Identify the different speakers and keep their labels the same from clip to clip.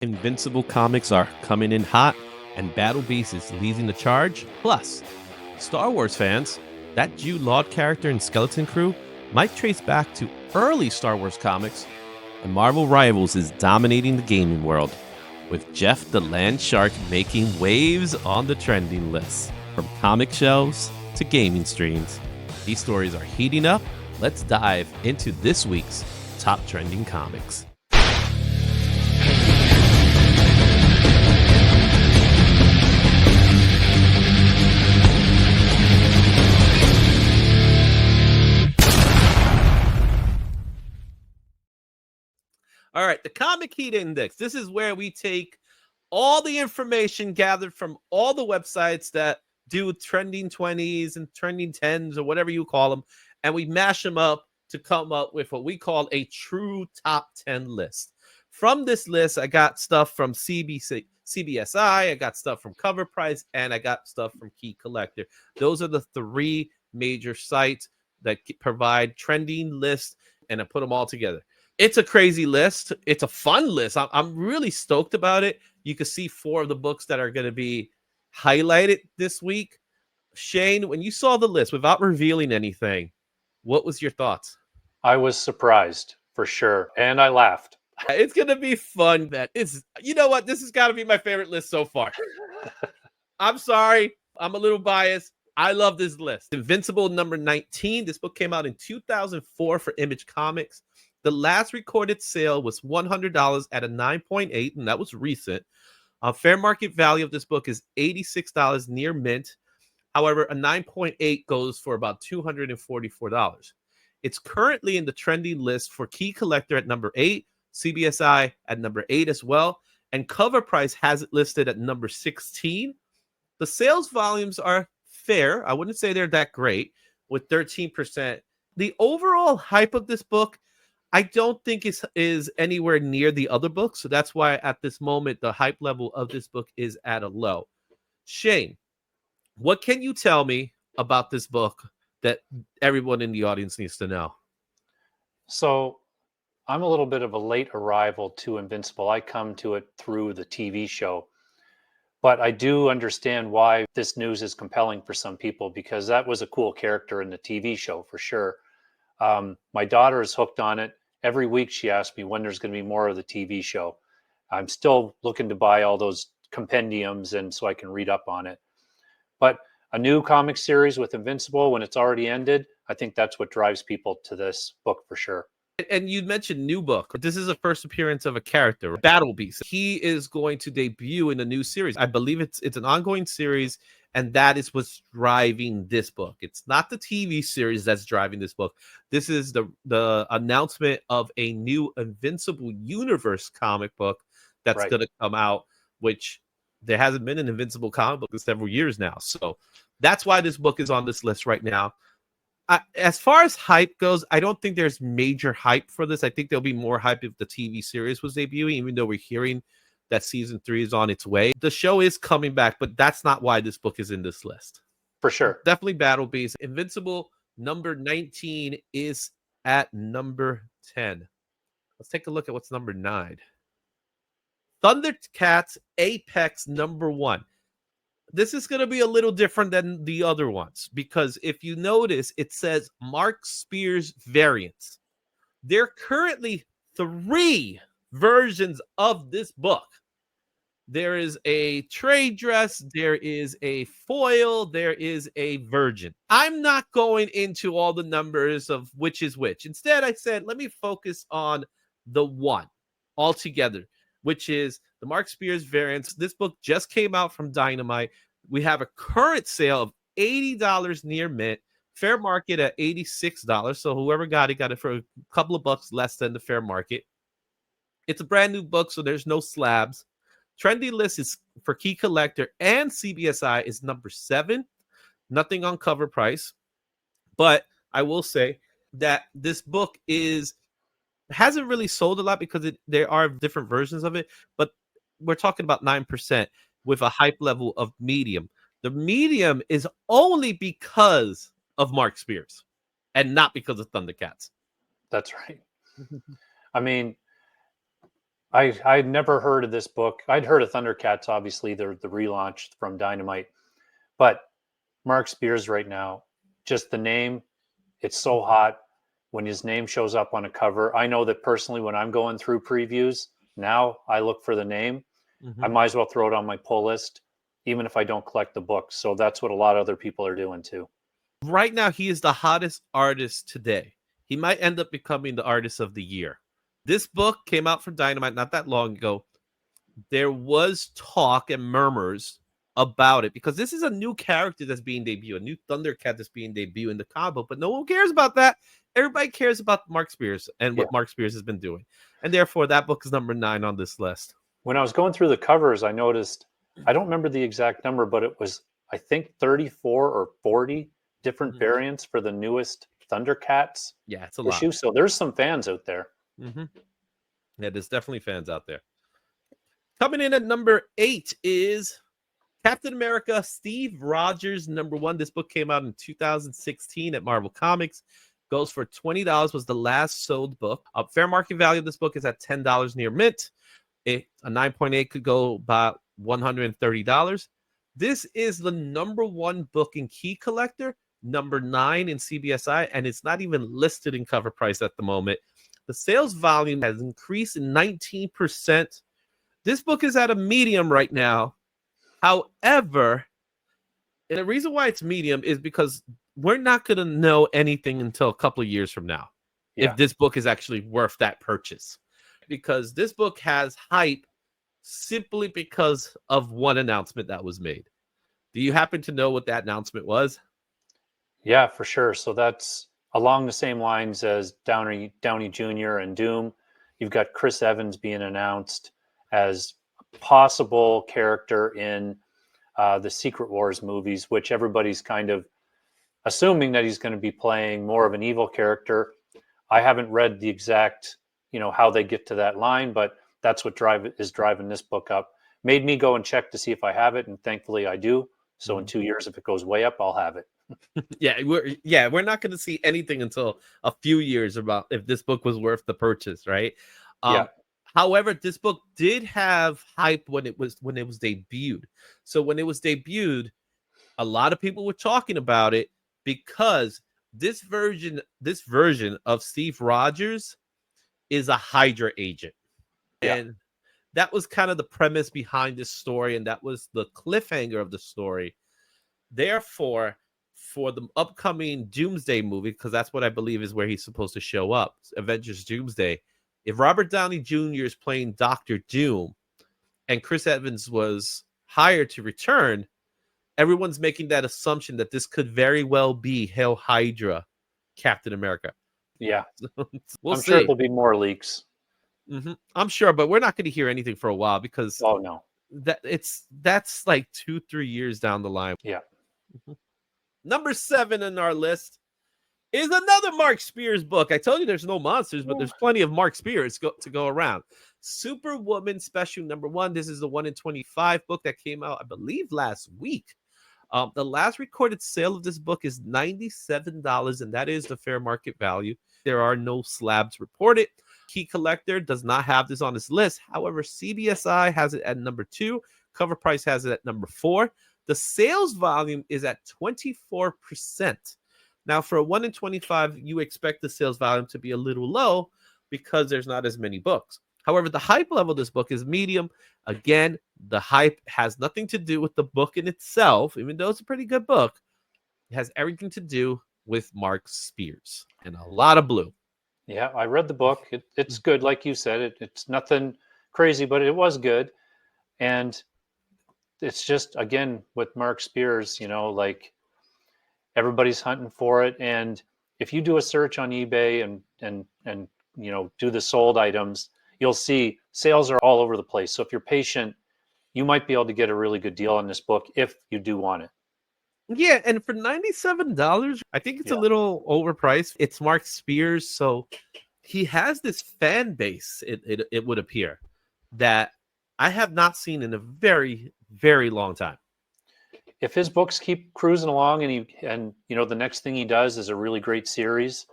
Speaker 1: Invincible comics are coming in hot, and Battle Beast is leading the charge. Plus, Star Wars fans, that Jude character in Skeleton Crew might trace back to early Star Wars comics, and Marvel Rivals is dominating the gaming world, with Jeff the Land Shark making waves on the trending list. From comic shelves to gaming streams, these stories are heating up. Let's dive into this week's top trending comics. All right, the Comic Heat Index. This is where we take all the information gathered from all the websites that do trending 20s and trending 10s or whatever you call them, and we mash them up to come up with what we call a true top 10 list. From this list, I got stuff from CBSI, I got stuff from Cover Price, and I got stuff from Key Collector. Those are the three major sites that provide trending lists, and I put them all together. It's a crazy list. It's a fun list. I'm really stoked about it. You can see 4 of the books that are going to be highlighted this week. Shane, when you saw the list, without revealing anything, what was your thoughts?
Speaker 2: I was surprised, for sure. And I laughed.
Speaker 1: It's going to be fun. You know what? This has got to be my favorite list so far. I'm sorry. I'm a little biased. I love this list. Invincible number 19. This book came out in 2004 for Image Comics. The last recorded sale was $100 at a 9.8, and that was recent. Fair market value of this book is $86 near mint. However, a 9.8 goes for about $244. It's currently in the trending list for Key Collector at number 8, CBSI at number 8 as well, and Cover Price has it listed at number 16. The sales volumes are fair. I wouldn't say they're that great, with 13%. The overall hype of this book, I don't think is anywhere near the other books. So that's why at this moment, the hype level of this book is at a low. Shane, what can you tell me about this book that everyone in the audience needs to know?
Speaker 2: So I'm a little bit of a late arrival to Invincible. I come to it through the TV show. But I do understand why this news is compelling for some people, because that was a cool character in the TV show for sure. My daughter is hooked on it. Every week she asks me when there's going to be more of the TV show. I'm still looking to buy all those compendiums and so I can read up on it. But a new comic series with Invincible, when it's already ended, I think that's what drives people to this book for sure.
Speaker 1: And you mentioned new book. This is a first appearance of a character, Battle Beast. He is going to debut in a new series. I believe it's an ongoing series, and that is what's driving this book. It's not the TV series that's driving this book. This is the announcement of a new Invincible Universe comic book that's going to come out, which there hasn't been an Invincible comic book in several years now. So that's why this book is on this list right now. As far as hype goes, I don't think there's major hype for this. I think there'll be more hype if the TV series was debuting, even though we're hearing that season 3 is on its way. The show is coming back, but that's not why this book is in this list.
Speaker 2: For sure.
Speaker 1: Definitely Battle Beast. Invincible number 19 is at number 10. Let's take a look at what's number 9. Thundercats Apex number 1. This is going to be a little different than the other ones, because if you notice, it says Mark Spears variants. There are currently 3 versions of this book. There is a trade dress, there is a foil, there is a virgin. I'm not going into all the numbers of which is which. Instead, I said, let me focus on the one altogether, which is the Mark Spears variants. This book just came out from Dynamite. We have a current sale of $80 near mint, fair market at $86. So whoever got it for a couple of bucks less than the fair market. It's a brand new book, so there's no slabs. Trendy list is for Key Collector and CBSI is number 7. Nothing on Cover Price. But I will say that this book hasn't really sold a lot because there are different versions of it, but we're talking about 9% with a hype level of medium. The medium is only because of Mark Spears and not because of Thundercats.
Speaker 2: That's right. I mean, I'd never heard of this book. I'd heard of Thundercats, obviously, the relaunch from Dynamite, but Mark Spears right now, just the name, it's so hot when his name shows up on a cover. I know that personally, when I'm going through previews now, I look for the name. I
Speaker 1: Mhm.
Speaker 2: might as well throw it on my pull list, even if I don't collect the books. So that's what a lot of other people are doing too.
Speaker 1: Right now, he is the hottest artist today. He might end up becoming the artist of the year. This book came out from Dynamite not that long ago. There was talk and murmurs about it because this is a new character that's being debuted, a new Thundercat that's being debuted in the comic book, but no one cares about that. Everybody cares about Mark Spears and
Speaker 2: Yeah.
Speaker 1: what Mark Spears has been doing. And therefore, that book is number 9 on this list.
Speaker 2: When I was going through the covers, I noticed, I don't remember the exact number, but it was, I think, 34 or 40 different
Speaker 1: Mhm.
Speaker 2: variants for the newest Thundercats
Speaker 1: Yeah, it's a lot.
Speaker 2: issue. So there's some fans out there.
Speaker 1: Hmm. Yeah, there's definitely fans out there. Coming in at number 8 is Captain America Steve Rogers, number 1. This book came out in 2016 at Marvel Comics. Goes for $20, was the last sold book. Fair market value of this book is at $10 near mint. A 9.8 could go about $130. This is the number 1 book in Key Collector, number 9 in CBSI, and it's not even listed in cover price at the moment. The sales volume has increased in 19%. This book is at a medium right now. However, and the reason why it's medium is because we're not going to know anything until a couple of years from now
Speaker 2: Yeah.
Speaker 1: if this book is actually worth that purchase. Because this book has hype simply because of one announcement that was made. Do you happen to know what that announcement was?
Speaker 2: Yeah, for sure. So that's along the same lines as Downey Jr. and Doom. You've got Chris Evans being announced as a possible character in the Secret Wars movies, which everybody's kind of assuming that he's going to be playing more of an evil character. I haven't read the exact, how they get to that line, but that's what is driving this book up. Made me go and check to see if I have it, and thankfully I do. So in
Speaker 1: Mhm.
Speaker 2: 2 years, if it goes way up, I'll have it.
Speaker 1: We're not going to see anything until a few years about if this book was worth the purchase, right?
Speaker 2: Yeah,
Speaker 1: Um, However, this book did have hype when it was debuted. So when it was debuted, a lot of people were talking about it because this version of Steve Rogers is a Hydra agent.
Speaker 2: yeah,
Speaker 1: And that was kind of the premise behind this story, and that was the cliffhanger of the story. Therefore, for the upcoming Doomsday movie, because that's what I believe is where he's supposed to show up, Avengers Doomsday, if Robert Downey Jr. is playing Doctor Doom and Chris Evans was hired to return, everyone's making that assumption that this could very well be Hail Hydra Captain America.
Speaker 2: yeah.
Speaker 1: We'll
Speaker 2: I'm sure
Speaker 1: see.
Speaker 2: there'll be more leaks.
Speaker 1: I'm sure, but we're not going to hear anything for a while because
Speaker 2: Oh no.
Speaker 1: that's like 2-3 years down the line.
Speaker 2: Yeah.
Speaker 1: Mhm. Number 7 in our list is another Mark Spears book. I told you there's no monsters, but there's plenty of Mark Spears to go around. Superwoman Special number 1. This is the 1 in 25 book that came out, I believe, last week. The last recorded sale of this book is $97, and that is the fair market value. There are no slabs reported. Key Collector does not have this on his list. However, CBSI has it at number 2. Cover Price has it at number 4. The sales volume is at 24%. Now, for a 1 in 25, you expect the sales volume to be a little low because there's not as many books. However, the hype level of this book is medium. Again, the hype has nothing to do with the book in itself, even though it's a pretty good book. It has everything to do with Mark Spears and a lot of blue.
Speaker 2: Yeah, I read the book. It's good, like you said. It's nothing crazy, but it was good. And it's just again with Mark Spears, like everybody's hunting for it. And if you do a search on eBay and do the sold items, you'll see sales are all over the place. So if you're patient, you might be able to get a really good deal on this book if you do want it.
Speaker 1: Yeah, and for $97, I think it's a
Speaker 2: Yeah.
Speaker 1: little overpriced. It's Mark Spears, so he has this fan base, it would appear, that I have not seen in a very, very long time.
Speaker 2: If his books keep cruising along and the next thing he does is a really great series,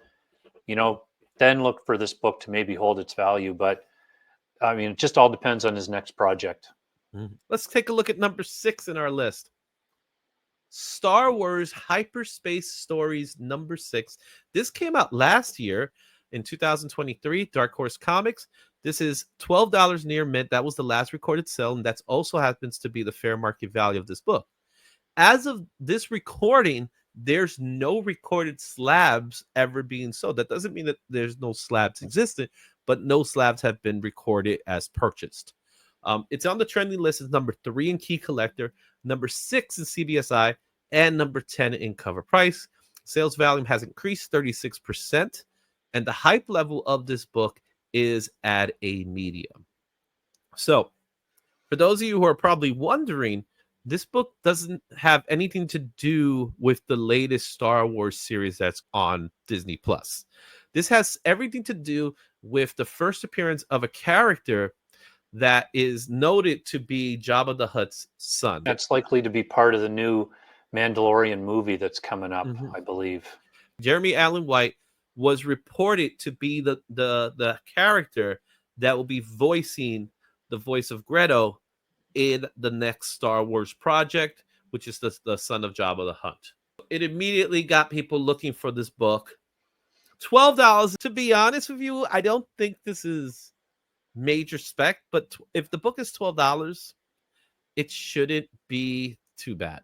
Speaker 2: then look for this book to maybe hold its value. But I mean, it just all depends on his next project.
Speaker 1: Let's take a look at number 6 in our list. Star Wars Hyperspace Stories number 6. This came out last year in 2023, Dark Horse Comics. This is $12 near mint. That was the last recorded sale, and that also happens to be the fair market value of this book. As of this recording, there's no recorded slabs ever being sold. That doesn't mean that there's no slabs existent, but no slabs have been recorded as purchased. It's on the trending list as number 3 in Key Collector, number 6 in CBSI, and number 10 in cover price. Sales volume has increased 36%, and the hype level of this book is at a medium. So, for those of you who are probably wondering, this book doesn't have anything to do with the latest Star Wars series that's on Disney Plus. This has everything to do with the first appearance of a character that is noted to be Jabba the Hutt's son.
Speaker 2: That's likely to be part of the new Mandalorian movie that's coming up, I believe.
Speaker 1: Jeremy Allen White was reported to be the character that will be voicing the voice of Greedo in the next Star Wars project, which is the son of Jabba the Hutt. It immediately got people looking for this book. $12. To be honest with you, I don't think this is major spec, but if the book is $12, it shouldn't be too bad.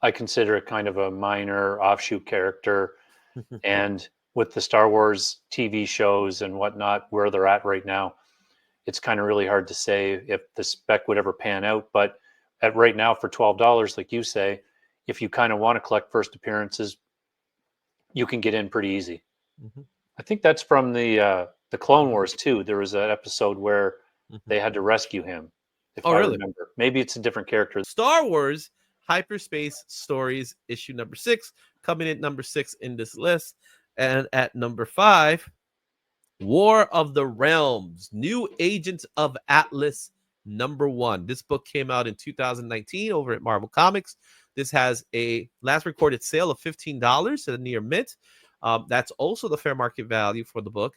Speaker 2: I consider it kind of a minor offshoot character. And with the Star Wars TV shows and whatnot, where they're at right now, it's kind of really hard to say if the spec would ever pan out. But at right now, for $12, like you say, if you kind of want to collect first appearances, you can get in pretty easy. I think that's from the Clone Wars too. There was an episode where they had to rescue him. If I remember, maybe it's a different character.
Speaker 1: Star Wars Hyperspace Stories issue number 6, coming in number 6 in this list, and at number 5, War of the Realms, New Agents of Atlas number 1. This book came out in 2019 over at Marvel Comics. This has a last recorded sale of $15 at a near mint. That's also the fair market value for the book,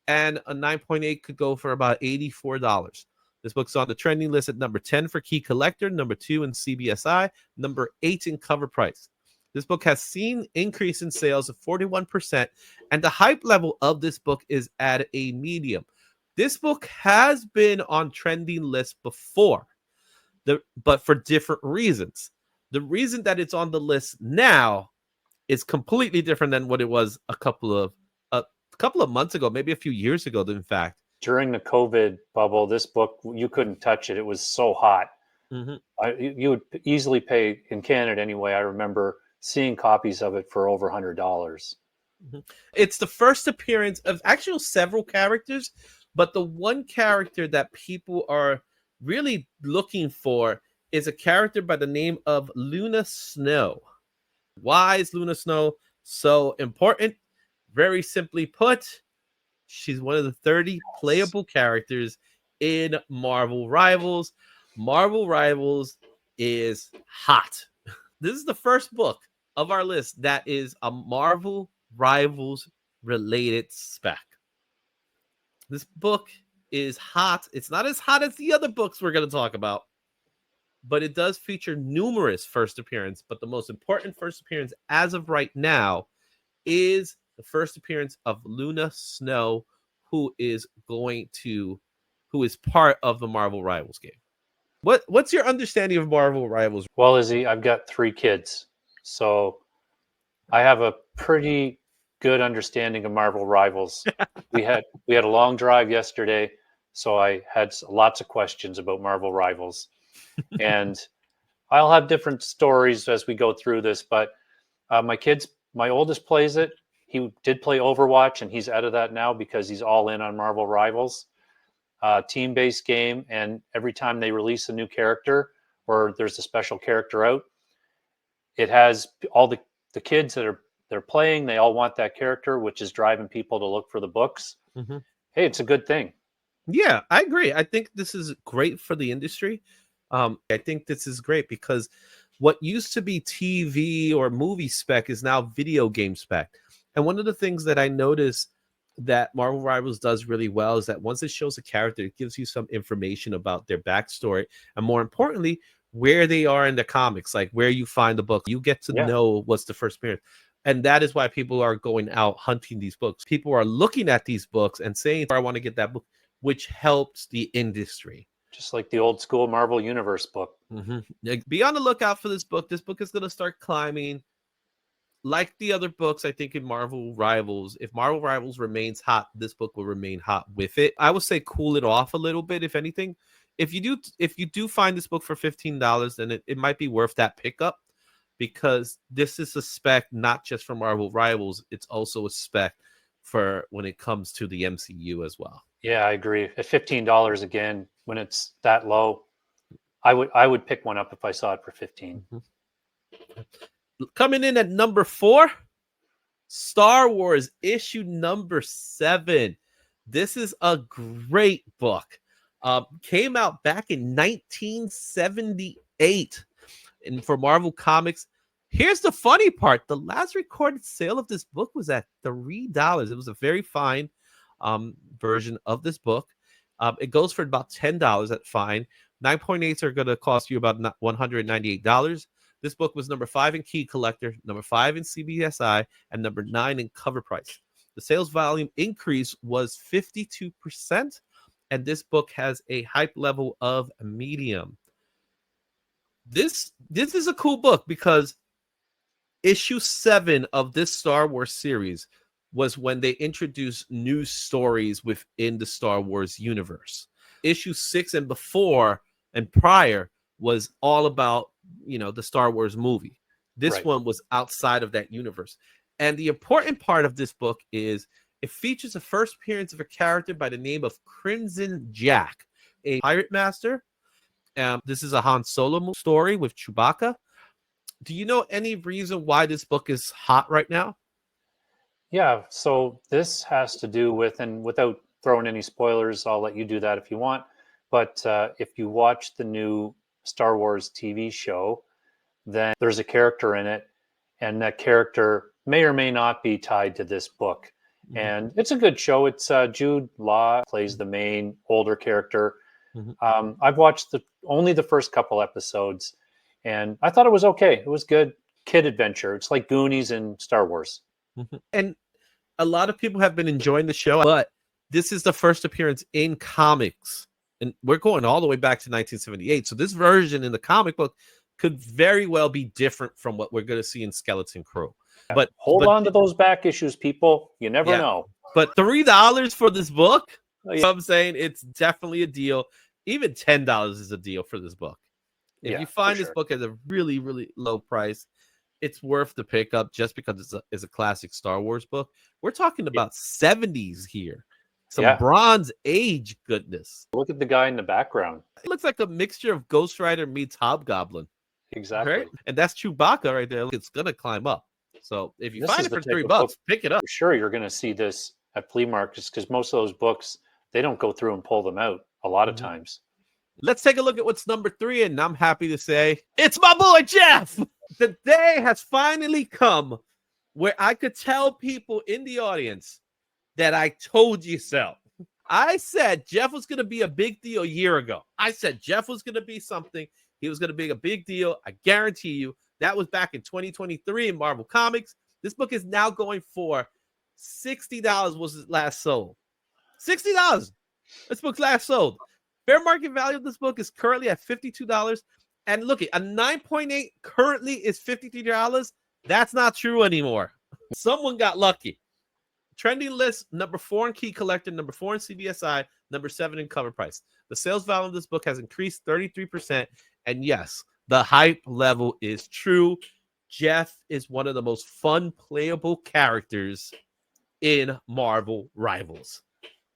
Speaker 1: and a 9.8 could go for about $84. This book's on the trending list at number 10 for Key Collector, number 2 in CBSI, number 8 in cover price. This book has seen increase in sales of 41%, and the hype level of this book is at a medium. This book has been on trending lists before, but for different reasons. The reason that it's on the list now is completely different than what it was a couple of months ago, maybe a few years ago, in fact.
Speaker 2: During the COVID bubble, this book, you couldn't touch it. It was so hot. You would easily pay, in Canada anyway, I remember seeing copies of it for over $100.
Speaker 1: It's the first appearance of actually several characters, but the one character that people are really looking for is a character by the name of Luna Snow. Why is Luna Snow so important? Very simply put, she's one of the 30 playable characters in Marvel Rivals. Marvel Rivals is hot. This is the first book of our list that is a Marvel Rivals related spec. This book is hot. It's not as hot as the other books we're going to talk about, but it does feature numerous first appearances. But the most important first appearance as of right now is the first appearance of Luna Snow, who is part of the Marvel Rivals game. What's your understanding of Marvel Rivals?
Speaker 2: Well, Izzy, I've got 3 kids, so I have a pretty good understanding of Marvel Rivals. we had a long drive yesterday, so I had lots of questions about Marvel Rivals, and I'll have different stories as we go through this. But my oldest plays it. He did play Overwatch, and he's out of that now because he's all in on Marvel Rivals. Team-based game, and every time they release a new character or there's a special character out, it has all the kids that they're playing. They all want that character, which is driving people to look for the books. Hey, it's a good thing.
Speaker 1: Yeah, I agree. I think this is great for the industry. I think this is great because what used to be TV or movie spec is now video game spec. And one of the things that I noticed that Marvel Rivals does really well is that once it shows a character, it gives you some information about their backstory, and more importantly, where they are in the comics, like where you find the book. You get to
Speaker 2: Yeah.
Speaker 1: know what's the first appearance. And that is why people are going out hunting these books. People are looking at these books and saying, I want to get that book, which helps the industry.
Speaker 2: Just like the old school Marvel Universe book.
Speaker 1: Be on the lookout for this book. This book is going to start climbing. Like the other books, I think in Marvel Rivals, if Marvel Rivals remains hot, this book will remain hot with it. I would say cool it off a little bit, if anything. If you do find this book for $15, then it might be worth that pickup, because this is a spec not just for Marvel Rivals, it's also a spec for when it comes to the MCU as well.
Speaker 2: Yeah, I agree. At $15 again, when it's that low, I would pick one up if I saw it for 15.
Speaker 1: Coming in at number 4, Star Wars issue number 7. This is a great book. Came out back in 1978 and for Marvel Comics. Here's the funny part. The last recorded sale of this book was at $3. It was a very fine version of this book. It goes for about $10 at fine. 9.8s are going to cost you about $198. This book was number 5 in Key Collector, number 5 in CBSI, and number 9 in Cover Price. The sales volume increase was 52%, and this book has a hype level of medium. This is a cool book because issue 7 of this Star Wars series was when they introduced new stories within the Star Wars universe. Issue 6 and before and prior was all about, the Star Wars movie. This one was outside of that universe. And the important part of this book is it features the first appearance of a character by the name of Crimson Jack, a pirate master. This is a Han Solo story with Chewbacca. Do you know any reason why this book is hot right now?
Speaker 2: Yeah, so this has to do with, and without throwing any spoilers, I'll let you do that if you want. But if you watch the new Star Wars TV show, then there's a character in it, and that character may or may not be tied to this book. And it's a good show. It's Jude Law plays the main older character. I've watched only the first couple episodes, and I thought it was okay. It was good kid adventure. It's like Goonies and Star Wars.
Speaker 1: And a lot of people have been enjoying the show, but this is the first appearance in comics. And we're going all the way back to 1978. So this version in the comic book could very well be different from what we're going to see in Skeleton Crew. But
Speaker 2: hold on to those back issues, people. You never know.
Speaker 1: But $3 for this book,
Speaker 2: Oh, yeah.
Speaker 1: so I'm saying it's definitely a deal. Even $10 is a deal for this book. If you find this book at a really, really low price, it's worth the pickup just because it's a classic Star Wars book. We're talking about 70s here. Some Bronze Age goodness.
Speaker 2: Look at the guy in the background.
Speaker 1: It looks like a mixture of Ghost Rider meets Hobgoblin.
Speaker 2: Exactly.
Speaker 1: Right? And that's Chewbacca right there. It's going to climb up. So if you find it for $3, pick it up.
Speaker 2: For sure, you're going to see this at flea markets because most of those books, they don't go through and pull them out a lot of times.
Speaker 1: Let's take a look at what's number 3, and I'm happy to say it's my boy Jeff. The day has finally come where I could tell people in the audience that I told you so. I said Jeff was going to be a big deal a year ago. I said Jeff was going to be something. He was going to be a big deal. I guarantee you. That was back in 2023 in Marvel Comics. This book is now going for $60 was it last sold. $60. This book's last sold. Fair market value of this book is currently at $52. And look, a 9.8 currently is $53. That's not true anymore. Someone got lucky. Trending list, number 4 in Key Collector, number 4 in CBSI, number 7 in Cover Price. The sales value of this book has increased 33%. And yes, the hype level is true. Jeff is one of the most fun playable characters in Marvel Rivals.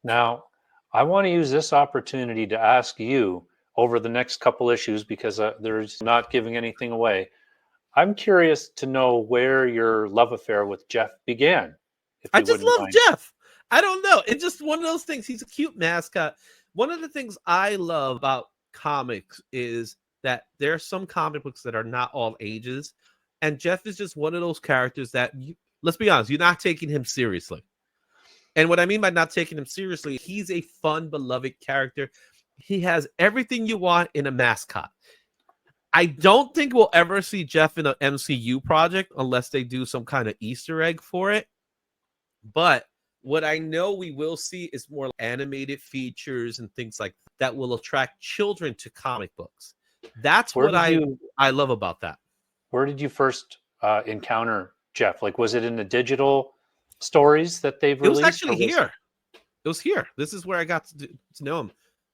Speaker 2: Now, I want to use this opportunity to ask you over the next couple issues because there's not giving anything away. I'm curious to know where your love affair with Jeff began.
Speaker 1: I just love Jeff. I don't know. It's just one of those things. He's a cute mascot. One of the things I love about comics is that there are some comic books that are not all ages. And Jeff is just one of those characters that, let's be honest, you're not taking him seriously. And what I mean by not taking him seriously, he's a fun, beloved character. He has everything you want in a mascot. I don't think we'll ever see Jeff in an MCU project unless they do some kind of Easter egg for it. But what I know we will see is more animated features and things like that will attract children to comic books. That's
Speaker 2: Where
Speaker 1: what
Speaker 2: did you
Speaker 1: I love about that.
Speaker 2: Where did you first encounter Jeff? Like, was it in the digital stories that they've
Speaker 1: It was
Speaker 2: released,
Speaker 1: actually
Speaker 2: or was
Speaker 1: here. It was here. This is where I got to know him,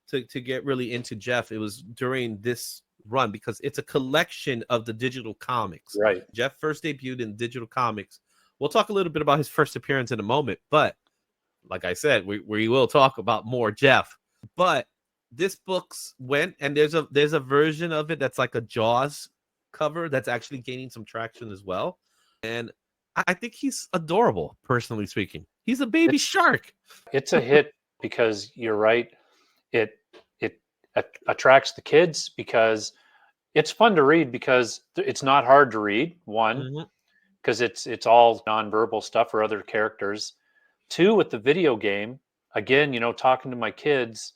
Speaker 1: to get really into Jeff. It was during this run because it's a collection of the digital comics.
Speaker 2: right?
Speaker 1: Jeff first debuted in digital comics. We'll talk a little bit about his first appearance in a moment, but like I said, we will talk about more Jeff. But this book's went, and there's a version of it that's like a Jaws cover that's actually gaining some traction as well. And I think he's adorable, personally speaking. He's a baby shark.
Speaker 2: It's a hit because you're right. It attracts the kids because it's fun to read because it's not hard to read. One,
Speaker 1: Mhm.
Speaker 2: because it's all nonverbal stuff or other characters. Two, with the video game, again, talking to my kids,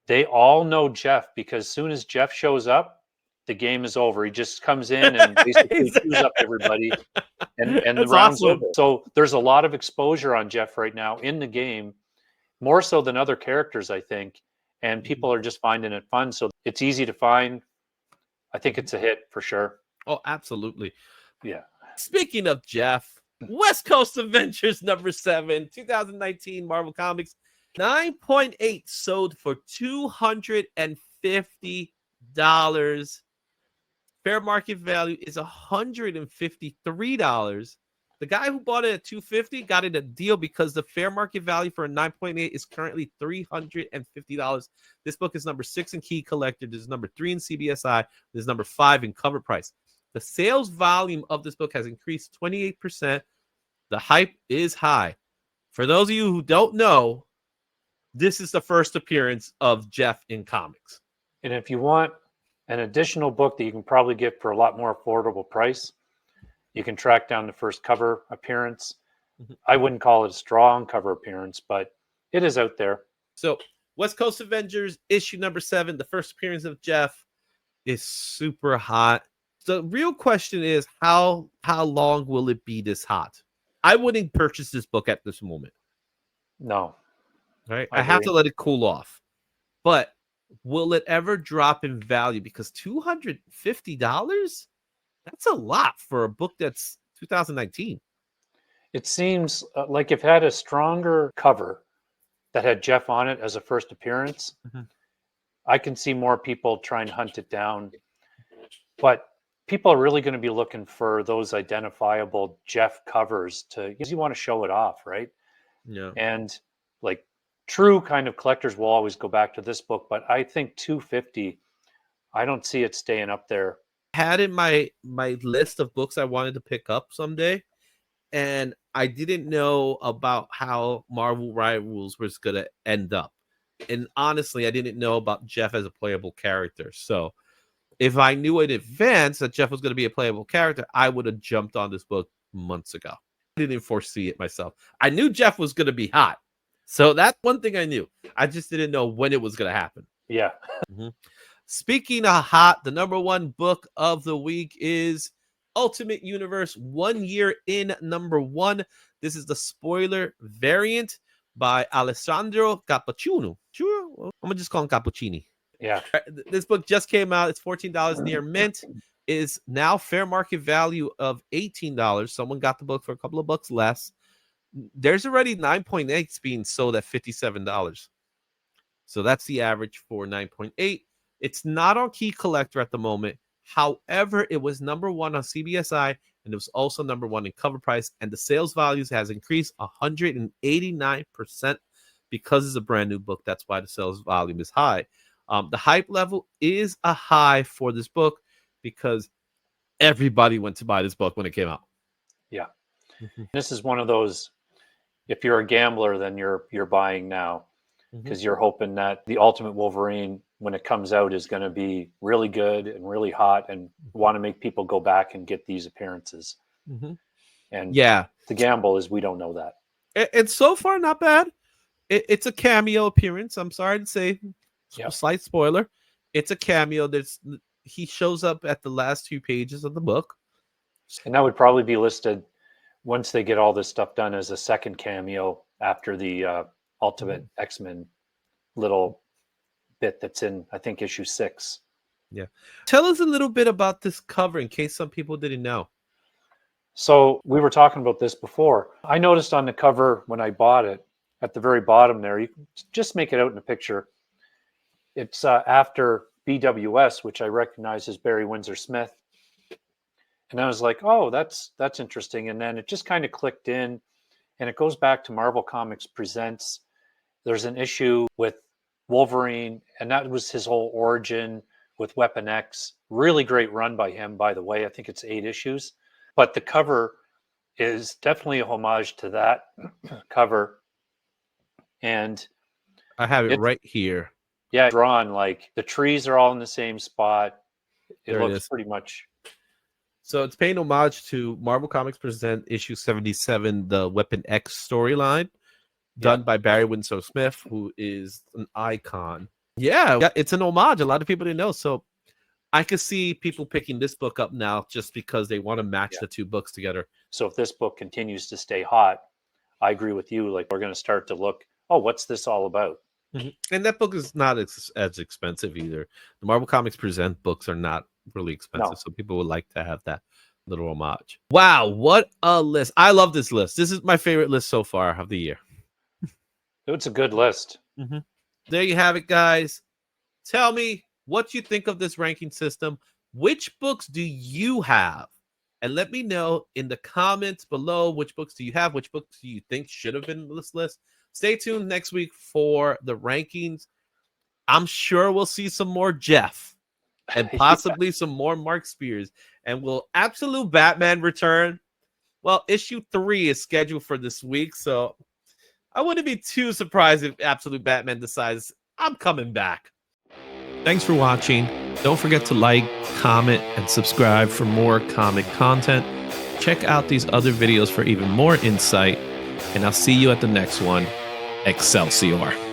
Speaker 2: they all know Jeff because as soon as Jeff shows up, the game is over. He just comes in and basically chews up everybody, and the
Speaker 1: That's
Speaker 2: round's
Speaker 1: awesome.
Speaker 2: over. So there's a lot of exposure on Jeff right now in the game, more so than other characters, I think. And people are just finding it fun. So it's easy to find. I think it's a hit for sure.
Speaker 1: Oh, absolutely.
Speaker 2: Yeah.
Speaker 1: Speaking of Jeff, West Coast Adventures #7, 2019 Marvel Comics, 9.8 sold for $250. Fair market value is $153. The guy who bought it at $250 got it a deal because the fair market value for a 9.8 is currently $350. This book is number 6 in Key Collector. This is number 3 in CBSI. This is number 5 in Cover Price. The sales volume of this book has increased 28%. The hype is high. For those of you who don't know, this is the first appearance of Jeff in comics.
Speaker 2: And if you want an additional book that you can probably get for a lot more affordable price, you can track down the first cover appearance.
Speaker 1: Mhm.
Speaker 2: I wouldn't call it a strong cover appearance, but it is out there.
Speaker 1: So, West Coast Avengers issue number 7, the first appearance of Jeff, is super hot. The real question is how long will it be this hot? I wouldn't purchase this book at this moment.
Speaker 2: No.
Speaker 1: Right?
Speaker 2: I
Speaker 1: I have
Speaker 2: agree.
Speaker 1: to let it cool off. But will it ever drop in value? Because $250? That's a lot for a book that's 2019.
Speaker 2: It seems like if it had a stronger cover that had Jeff on it as a first appearance,
Speaker 1: Mhm.
Speaker 2: I can see more people trying to hunt it down. But people are really going to be looking for those identifiable Jeff covers because you want to show it off, right?
Speaker 1: Yeah.
Speaker 2: And like true kind of collectors will always go back to this book, but I think 250, I don't see it staying up there.
Speaker 1: Had in my list of books I wanted to pick up someday, and I didn't know about how Marvel Rivals was going to end up. And honestly, I didn't know about Jeff as a playable character. So if I knew in advance that Jeff was going to be a playable character, I would have jumped on this book months ago. I didn't foresee it myself. I knew Jeff was going to be hot. So that's one thing I knew. I just didn't know when it was going to happen.
Speaker 2: Yeah.
Speaker 1: Mm-hmm. Speaking of hot, the number 1 book of the week is Ultimate Universe 1 Year in #1. This is the spoiler variant by Alessandro Cappuccino. I'm going to just call him Cappuccini.
Speaker 2: Yeah.
Speaker 1: This book just came out. It's $14 near mint. Is now fair market value of $18. Someone got the book for a couple of bucks less. There's already 9.8s being sold at $57. So that's the average for 9.8. It's not on Key Collector at the moment. However, it was number 1 on CBSI, and it was also number 1 in Cover Price, and the sales values has increased 189% because it's a brand new book. That's why the sales volume is high. The hype level is a high for this book because everybody went to buy this book when it came out.
Speaker 2: Yeah. This is one of those, if you're a gambler, then you're buying now because you're hoping that the Ultimate Wolverine, when it comes out, is going to be really good and really hot and want to make people go back and get these appearances. And
Speaker 1: Yeah,
Speaker 2: the gamble is we don't know that.
Speaker 1: And so far, not bad. It's a cameo appearance. I'm sorry to say,
Speaker 2: Yep.
Speaker 1: slight spoiler. It's a cameo. He shows up at the last 2 pages of the book.
Speaker 2: And that would probably be listed once they get all this stuff done as a second cameo after the Ultimate X-Men little bit that's in, I think, issue 6.
Speaker 1: Yeah. Tell us a little bit about this cover in case some people didn't know.
Speaker 2: So we were talking about this before. I noticed on the cover when I bought it, at the very bottom there, you can just make it out in the picture. It's after BWS, which I recognize as Barry Windsor Smith. And I was like, oh, that's interesting. And then it just kind of clicked in, and it goes back to Marvel Comics Presents. There's an issue with Wolverine, and that was his whole origin with Weapon X. Really great run by him, by the way. I think it's 8 issues. But the cover is definitely a homage to that cover. And
Speaker 1: I have it right here.
Speaker 2: Yeah, drawn like the trees are all in the same spot. It
Speaker 1: There it
Speaker 2: looks
Speaker 1: is.
Speaker 2: pretty much.
Speaker 1: So it's paying homage to Marvel Comics Present issue 77, the Weapon X storyline, done by Barry Windsor Smith, who is an icon. Yeah, it's an homage. A lot of people didn't know. So I could see people picking this book up now just because they want to match the 2 books together.
Speaker 2: So if this book continues to stay hot, I agree with you. Like, we're going to start to look, oh, what's this all about?
Speaker 1: And that book is not as expensive either. The Marvel Comics Present books are not really expensive, so people would like to have that little homage. Wow, what a list. I love this list. This is my favorite list so far of the year.
Speaker 2: It's a good list.
Speaker 1: There you have it, guys. Tell me what you think of this ranking system. Which books do you have? And let me know in the comments below, which books do you have? Which books do you think should have been in this list? Stay tuned next week for the rankings. I'm sure we'll see some more Jeff and possibly some more Mark Spears. And will Absolute Batman return? Well, issue 3 is scheduled for this week, so I wouldn't be too surprised if Absolute Batman decides I'm coming back. Thanks for watching. Don't forget to like, comment, and subscribe for more comic content. Check out these other videos for even more insight, and I'll see you at the next one. Excelsior.